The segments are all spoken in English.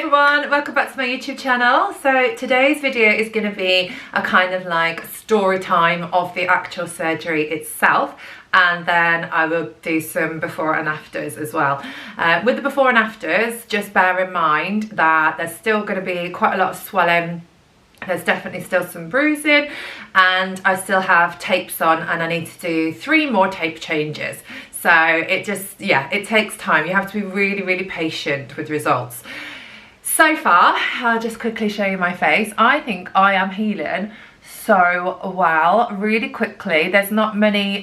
everyone, welcome back to my YouTube channel. So today's video is going to be a kind of like story time of the actual surgery itself, and then I will do some before and afters as well. With the before and afters, just bear in mind that there's still going to be quite a lot of swelling. There's definitely still some bruising, and I still have tapes on, and I need to do 3 more tape changes. So it just, yeah, it takes time. You have to be really patient with results. So far, I'll just quickly show you my face. I think I am healing so well, really quickly. There's not many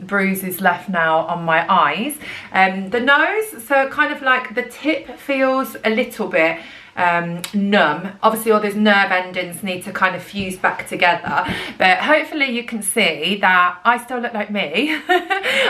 bruises left now on my eyes. The nose, so kind of like the tip feels a little bit numb. Obviously all those nerve endings need to kind of fuse back together, but hopefully you can see that I still look like me.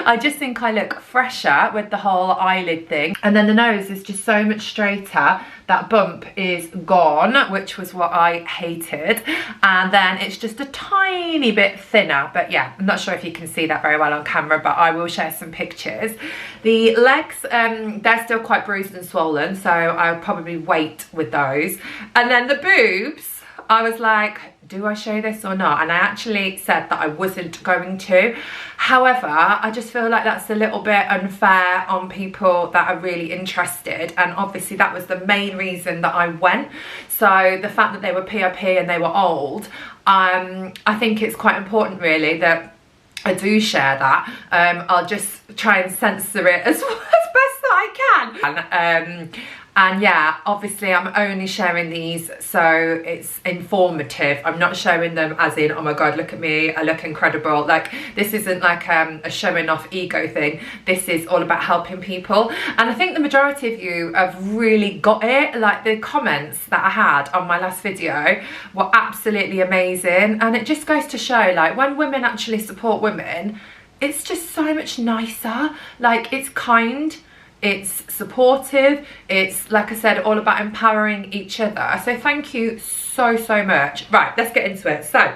I just think I look fresher with the whole eyelid thing, and then the nose is just so much straighter. That bump is gone, which was what I hated, and then it's just a tiny bit thinner. But yeah, I'm not sure if you can see that very well on camera, but I will share some pictures. The legs, they're still quite bruised and swollen, so I'll probably wait with those. And then the boobs, I was like, do I show this or not? And I actually said that I wasn't going to. However, I just feel like that's a little bit unfair on people that are really interested, and obviously that was the main reason that I went. So the fact that they were POP and they were old, I think it's quite important really that I do share that. I'll just try and censor it as best that I can. And yeah, obviously I'm only sharing these so it's informative. I'm not showing them as in, oh my god, look at me, I look incredible. Like, this isn't like a showing off ego thing. This is all about helping people, and I think the majority of you have really got it. Like, the comments that I had on my last video were absolutely amazing, and it just goes to show, like, when women actually support women, it's just so much nicer. Like, it's kind, it's supportive, it's, like I said, all about empowering each other. So thank you so much. Right, let's get into it. So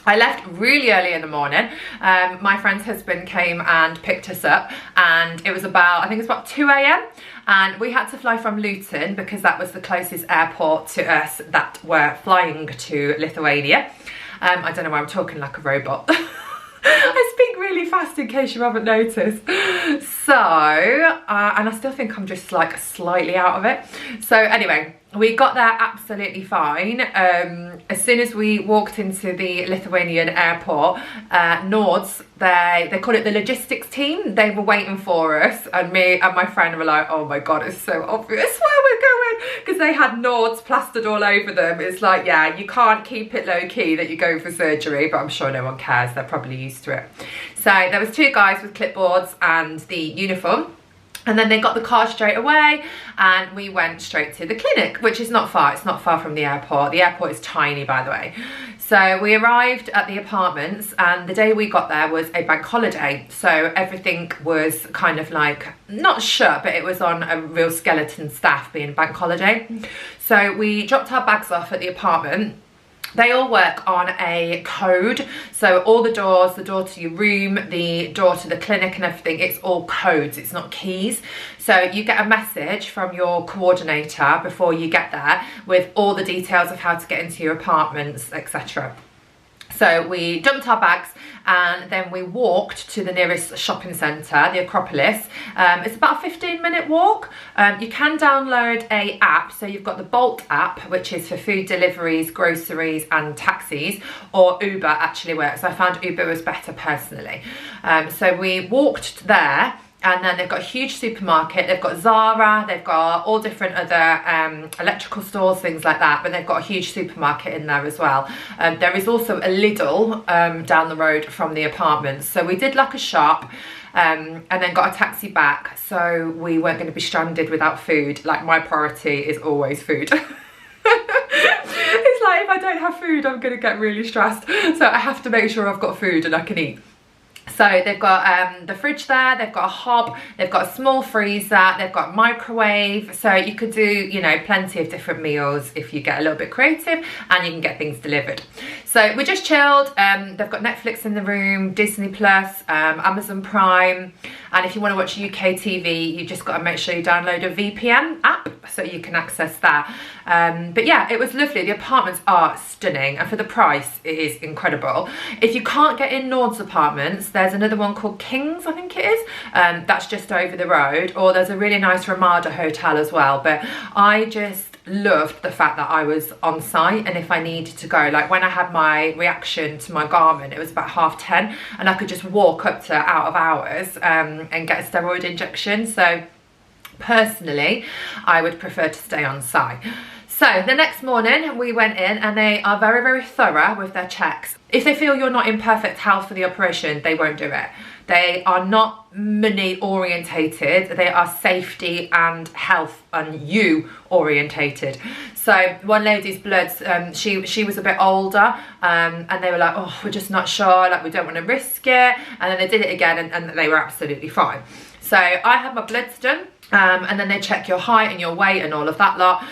I left really early in the morning. My friend's husband came and picked us up, and it was about, I think it was about 2 AM, and we had to fly from Luton because that was the closest airport to us that were flying to Lithuania. I don't know why I'm talking like a robot. I speak really fast in case you haven't noticed. So, and I still think I'm just like slightly out of it. So anyway, we got there absolutely fine. As soon as we walked into the Lithuanian airport, Nords, they call it the logistics team, they were waiting for us, and me and my friend were like, oh my god, it's so obvious where we're going, because they had Nords plastered all over them. It's like, yeah, you can't keep it low key that you're going for surgery, but I'm sure no one cares, they're probably used to it. So there was 2 guys with clipboards and the uniform, and then they got the car straight away, and we went straight to the clinic, which is not far. It's not far from the airport. The airport is tiny, by the way. So we arrived at the apartments, and the day we got there was a bank holiday. So everything was kind of like, not shut, but it was on a real skeleton staff, being bank holiday. So we dropped our bags off at the apartment. They all work on a code, so all the doors, the door to your room, the door to the clinic and everything, it's all codes, it's not keys. So you get a message from your coordinator before you get there with all the details of how to get into your apartments, etc. So we dumped our bags, and then we walked to the nearest shopping centre, the Acropolis. It's about a 15-minute walk. You can download a app, so you've got the Bolt app, which is for food deliveries, groceries and taxis, or Uber actually works. I found Uber was better personally. So we walked there. And then they've got a huge supermarket, they've got Zara, they've got all different other electrical stores, things like that, but they've got a huge supermarket in there as well. There is also a Lidl down the road from the apartments. So we did like a shop, and then got a taxi back, so we weren't going to be stranded without food. Like, my priority is always food. It's like, if I don't have food, I'm going to get really stressed. So I have to make sure I've got food and I can eat. So they've got the fridge there, they've got a hob, they've got a small freezer, they've got a microwave, so you could do, you know, plenty of different meals if you get a little bit creative, and you can get things delivered. So we just chilled. They've got Netflix in the room, Disney Plus, Amazon Prime, and if you want to watch UK TV, you just got to make sure you download a VPN app so you can access that. But yeah, it was lovely. The apartments are stunning, and for the price, it is incredible. If you can't get in Nords apartments, there's another one called Kings, I think it is. That's just over the road, or there's a really nice Ramada hotel as well. But I just loved the fact that I was on site, and if I needed to go, like when I had my reaction to my garment, it was about 10:30, and I could just walk up to out of hours and get a steroid injection. So personally, I would prefer to stay on site. So the next morning we went in, and they are very, very thorough with their checks. If they feel you're not in perfect health for the operation, they won't do it. They are not money orientated, they are safety and health and you orientated. So one lady's bloods, she was a bit older, and they were like, oh, we're just not sure, like we don't want to risk it. And then they did it again, and they were absolutely fine. So I had my bloods done. And then they check your height and your weight and all of that lot.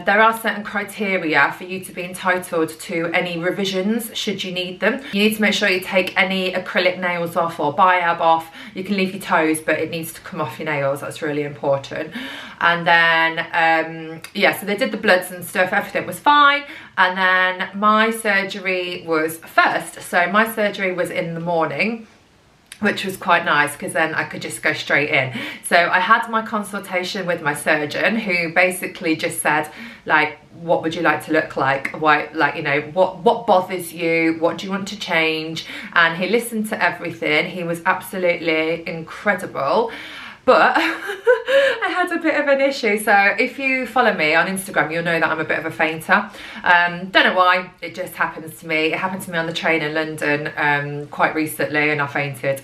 There are certain criteria for you to be entitled to any revisions should you need them. You need to make sure you take any acrylic nails off or biab off. You can leave your toes, but it needs to come off your nails. That's really important. And then yeah, so they did the bloods and stuff, everything was fine. And then my surgery was first. So my surgery was in the morning, which was quite nice because then I could just go straight in. So I had my consultation with my surgeon, who basically just said, like, what would you like to look like? Why, like, you know, what bothers you? What do you want to change? And he listened to everything. He was absolutely incredible. But I had a bit of an issue. So if you follow me on Instagram, you'll know that I'm a bit of a fainter. Don't know why, it just happens to me. It happened to me on the train in London quite recently, and I fainted.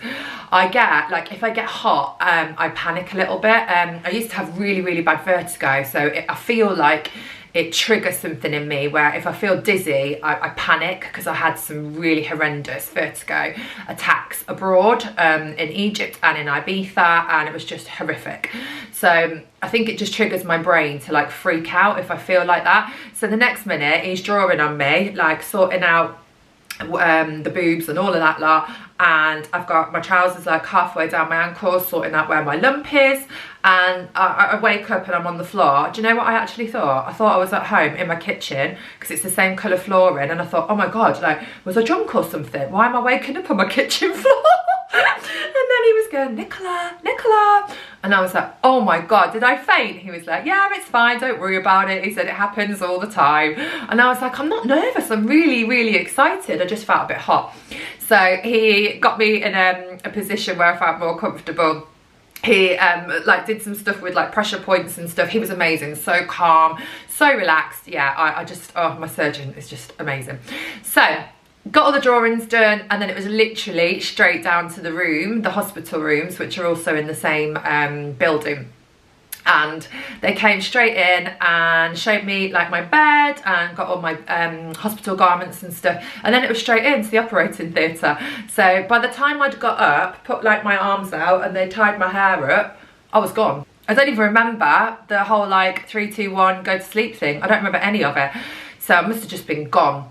I get, like, if I get hot, I panic a little bit. I used to have really, really bad vertigo. So I feel like it triggers something in me where if I feel dizzy, I panic, because I had some really horrendous vertigo attacks abroad, in Egypt and in Ibiza, and it was just horrific. So I think it just triggers my brain to like freak out if I feel like that. So the next minute he's drawing on me, like sorting out the boobs and all of that lot, and I've got my trousers like halfway down my ankles, sorting out where my lump is, and I wake up and I'm on the floor. Do you know what I actually thought? I thought I was at home in my kitchen, because it's the same colour flooring, and I thought, oh my god, like, was I drunk or something? Why am I waking up on my kitchen floor? And then he was going, Nicola, Nicola, and I was like, oh my god, did I faint? He was like, yeah, it's fine, don't worry about it. He said it happens all the time. And I was like, I'm not nervous, I'm really, really excited. I just felt a bit hot. So he got me in a position where I felt more comfortable. He like did some stuff with like pressure points and stuff. He was amazing, so calm, so relaxed. Yeah, I just, oh, my surgeon is just amazing. So got all the drawings done, and then it was literally straight down to the room, the hospital rooms, which are also in the same building. And they came straight in and showed me like my bed and got all my hospital garments and stuff, and then it was straight into the operating theatre. So by the time I'd got up, put like my arms out, and they tied my hair up, I was gone. I don't even remember the whole like 3, 2, 1 go to sleep thing. I don't remember any of it, so I must have just been gone.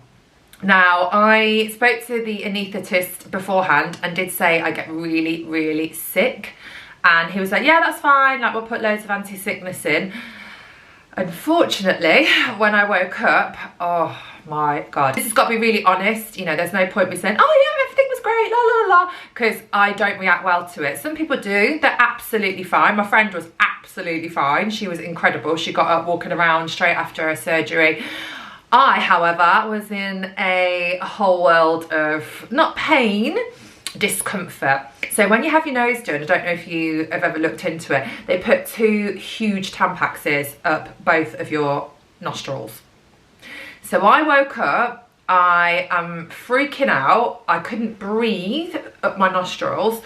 Now, I spoke to the anaesthetist beforehand and did say I get really, really sick. And he was like, yeah, that's fine, like we'll put loads of anti-sickness in. Unfortunately, when I woke up, oh my god. This has got to be really honest, you know, there's no point me saying, oh yeah, everything was great, la la la, because I don't react well to it. Some people do, they're absolutely fine. My friend was absolutely fine, she was incredible. She got up walking around straight after her surgery. I, however, was in a whole world of, not pain, discomfort. So when you have your nose done, I don't know if you have ever looked into it, they put 2 huge Tampaxes up both of your nostrils. So I woke up, I am freaking out, I couldn't breathe up my nostrils.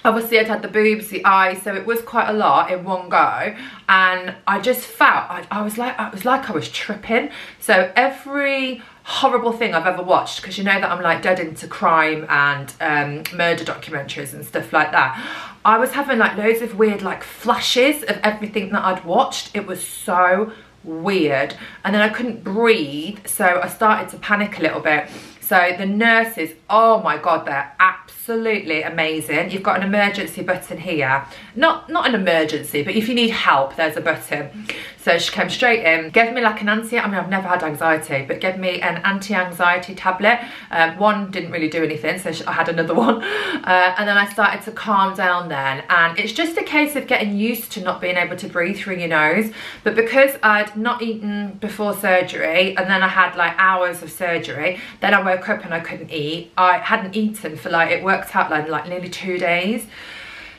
Obviously I'd had the boobs, the eyes, so it was quite a lot in one go, and I just felt, I was like I was tripping. So every horrible thing I've ever watched, because you know that I'm like dead into crime and murder documentaries and stuff like that. I was having like loads of weird like flashes of everything that I'd watched. It was so weird, and then I couldn't breathe, so I started to panic a little bit. So the nurses, oh my god, they're absolutely amazing. You've got an emergency button here. Not an emergency, but if you need help, there's a button. So she came straight in, gave me like an I've never had anxiety, but gave me an anti-anxiety tablet. One didn't really do anything, so I had another one. And then I started to calm down then. And it's just a case of getting used to not being able to breathe through your nose. But because I'd not eaten before surgery, and then I had like hours of surgery, then I woke up and I couldn't eat. I hadn't eaten for like, it worked out like nearly 2 days.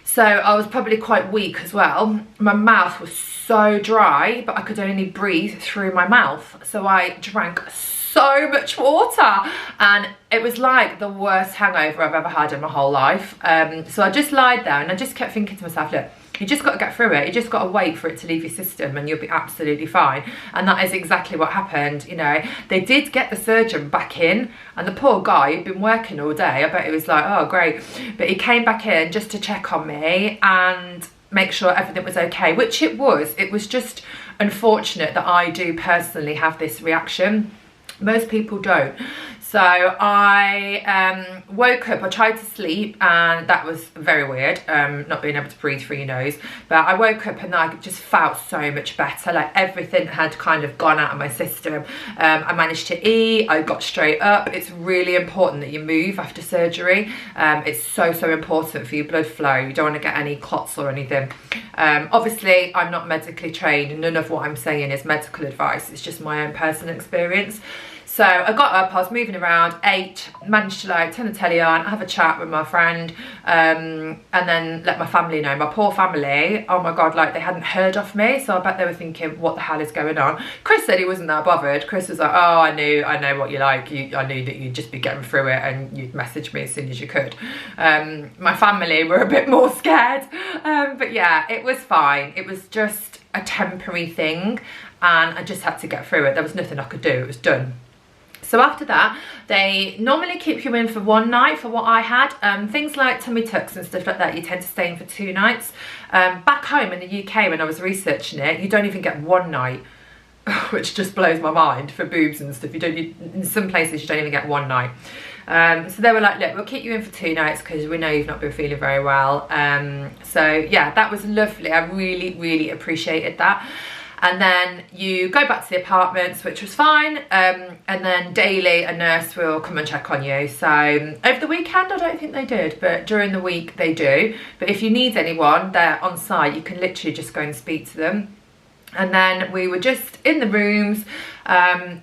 So I was probably quite weak as well. My mouth was so dry, but I could only breathe through my mouth. So I drank so much water, and it was like the worst hangover I've ever had in my whole life. So I just lied there and I just kept thinking to myself, look, you just got to get through it. You just got to wait for it to leave your system and you'll be absolutely fine. And that is exactly what happened. You know, they did get the surgeon back in, and the poor guy had been working all day. I bet he was like, oh, great. But he came back in just to check on me and make sure everything was okay, which it was. It was just unfortunate that I do personally have this reaction. Most people don't. So I woke up, I tried to sleep, and that was very weird, not being able to breathe through your nose. But I woke up and I just felt so much better, like everything had kind of gone out of my system. I managed to eat, I got straight up. It's really important that you move after surgery. It's so important for your blood flow. You don't want to get any clots or anything. Obviously, I'm not medically trained, and none of what I'm saying is medical advice. It's just my own personal experience. So I got up, I was moving around, ate, managed to like turn the telly on, have a chat with my friend, and then let my family know. My poor family, oh my god, like they hadn't heard of me, so I bet they were thinking, what the hell is going on? Chris said he wasn't that bothered. Chris was like, oh, I know what you like. I knew that you'd just be getting through it and you'd message me as soon as you could. My family were a bit more scared, but yeah, it was fine. It was just a temporary thing, and I just had to get through it. There was nothing I could do, it was done. So after that, they normally keep you in for 1 night for what I had. Things like tummy tucks and stuff like that, you tend to stay in for 2 nights. Back home in the UK, when I was researching it, you don't even get 1 night, which just blows my mind for boobs and stuff. In some places, you don't even get 1 night. So they were like, look, we'll keep you in for 2 nights because we know you've not been feeling very well. So yeah, that was lovely. I really appreciated that. And then you go back to the apartments, which was fine, and then daily a nurse will come and check on you. So over the weekend I don't think they did, but during the week they do. But if you need anyone, they're on site, you can literally just go and speak to them. And then we were just in the rooms,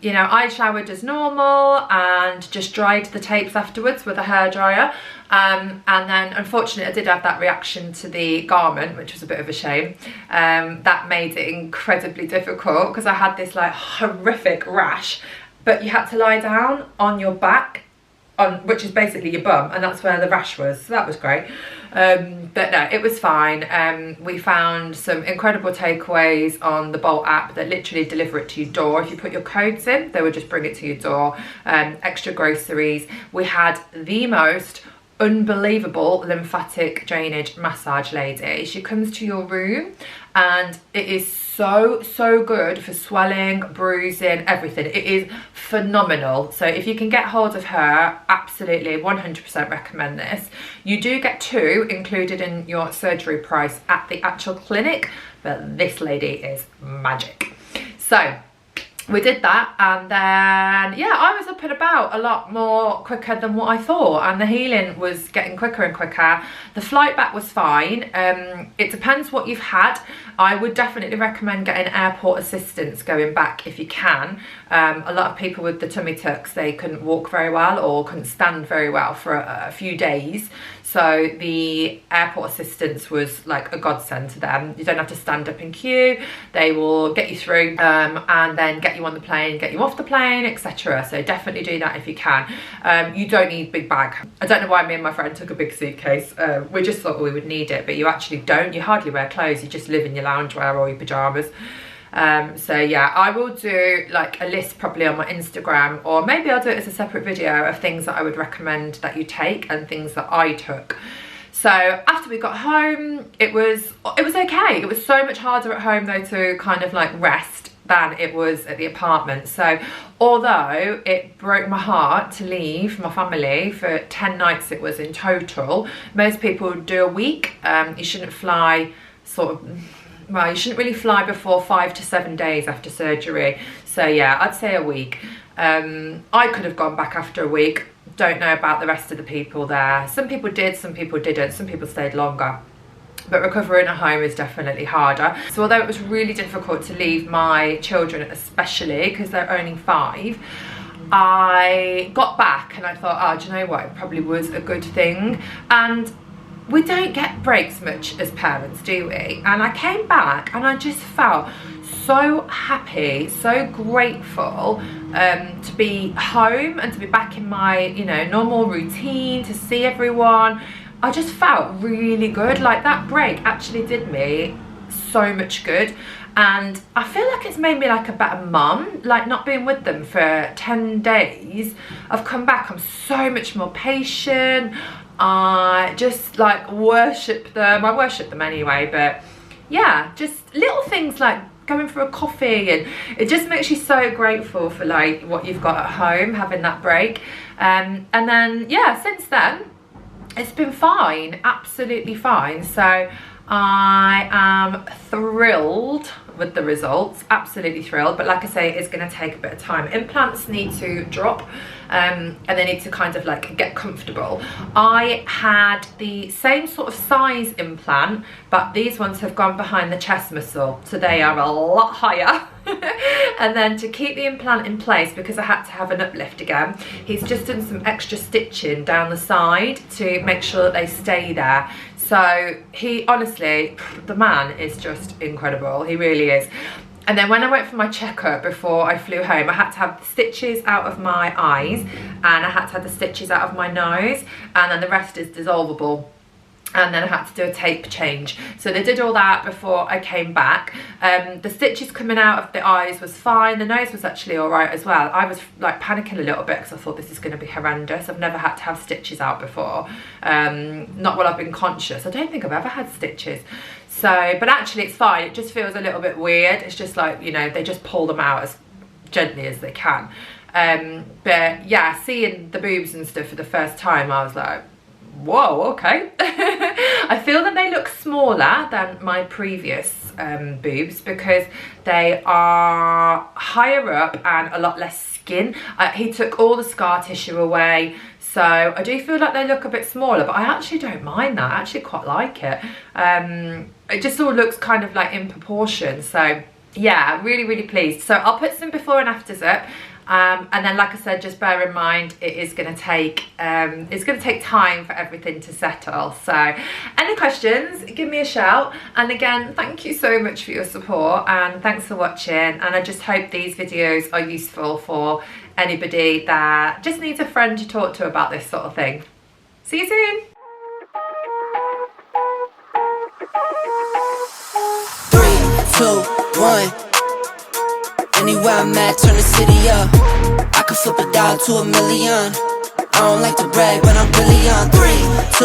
you know, I showered as normal and just dried the tapes afterwards with a hairdryer. And then unfortunately I did have that reaction to the garment, which was a bit of a shame. That made it incredibly difficult because I had this like horrific rash, but you had to lie down on your back, which is basically your bum, and that's where the rash was, so that was great. But no, it was fine. We found some incredible takeaways on the Bolt app that literally deliver it to your door. If you put your codes in, they would just bring it to your door. Extra groceries. We had the most unbelievable lymphatic drainage massage lady. She comes to your room and it is so good for swelling, bruising, everything. It is phenomenal. So if you can get hold of her, absolutely 100% recommend this. You do get 2 included in your surgery price at the actual clinic, but this lady is magic. So we did that, and then yeah, I was up and about a lot more quicker than what I thought, and the healing was getting quicker and quicker. The flight back was fine. It depends what you've had. I would definitely recommend getting airport assistance going back if you can. A lot of people with the tummy tucks, they couldn't walk very well or couldn't stand very well for a few days. So the airport assistance was like a godsend to them. You don't have to stand up in queue. They will get you through and then get you on the plane, get you off the plane, etc. So definitely do that if you can. You don't need a big bag. I don't know why me and my friend took a big suitcase. We just thought we would need it, but you actually don't. You hardly wear clothes. You just live in your loungewear or your pyjamas. So yeah, I will do like a list probably on my Instagram, or maybe I'll do it as a separate video of things that I would recommend that you take and things that I took. So after we got home, it was okay. It was so much harder at home though to kind of like rest than it was at the apartment. So although it broke my heart to leave my family for 10 nights it was in total, most people do a week. You shouldn't fly well, you shouldn't really fly before 5 to 7 days after surgery. So yeah, I'd say a week. I could have gone back after a week. Don't know about the rest of the people there. Some people did, some people didn't, some people stayed longer. But recovering at home is definitely harder. So although it was really difficult to leave my children, especially because they're only 5, I got back and I thought, oh, do you know what? It probably was a good thing. And we don't get breaks much as parents, do we? And I came back and I just felt so happy, so grateful to be home and to be back in my, you know, normal routine, to see everyone. I just felt really good. Like that break actually did me so much good, and I feel like it's made me like a better mum. Like not being with them for 10 days, I've come back, I'm so much more patient. I just like worship them. I worship them anyway, but yeah, just little things like going for a coffee, and it just makes you so grateful for like what you've got at home, having that break. And then yeah, since then it's been fine, absolutely fine. So I am thrilled with the results, absolutely thrilled. But like I say, it's going to take a bit of time. Implants need to drop and they need to kind of like get comfortable. I had the same sort of size implant, but these ones have gone behind the chest muscle, so they are a lot higher. And then to keep the implant in place, because I had to have an uplift again, he's just done some extra stitching down the side to make sure that they stay there. So he, honestly, the man is just incredible, he really is. And then when I went for my checkup before I flew home, I had to have the stitches out of my eyes and I had to have the stitches out of my nose, and then the rest is dissolvable. And then I had to do a tape change. So they did all that before I came back. The stitches coming out of the eyes was fine. The nose was actually all right as well. I was like panicking a little bit because I thought this is going to be horrendous. I've never had to have stitches out before. Not while I've been conscious. I don't think I've ever had stitches. So, but actually it's fine. It just feels a little bit weird. It's just like, you know, they just pull them out as gently as they can. But yeah, seeing the boobs and stuff for the first time, I was like, whoa, okay. I feel that they look smaller than my previous boobs because they are higher up and a lot less skin. He took all the scar tissue away, so I do feel like they look a bit smaller, but I actually don't mind that. I actually quite like it. It just all looks kind of like in proportion, so yeah, really, really pleased. So I'll put some before and afters up. And then, like I said, just bear in mind it is going to take time for everything to settle. So any questions, give me a shout. And again, thank you so much for your support and thanks for watching. And I just hope these videos are useful for anybody that just needs a friend to talk to about this sort of thing. See you soon. 3, 2, 1. Anywhere I'm at, turn the city up. I could flip a dollar to $1 million. I don't like to brag, but I'm really on. 3, 2,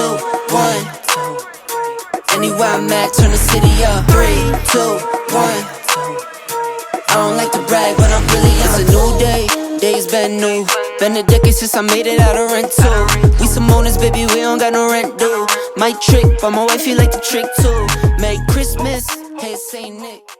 1. Anywhere I'm at, turn the city up. 3, 2, 1. I don't like to brag, but I'm really on. It's a new day, days been new. Been a decade since I made it out of rent too. We some owners, baby, we don't got no rent due. My trick, but my wife, you like the trick too. Merry Christmas, hey, Saint Nick.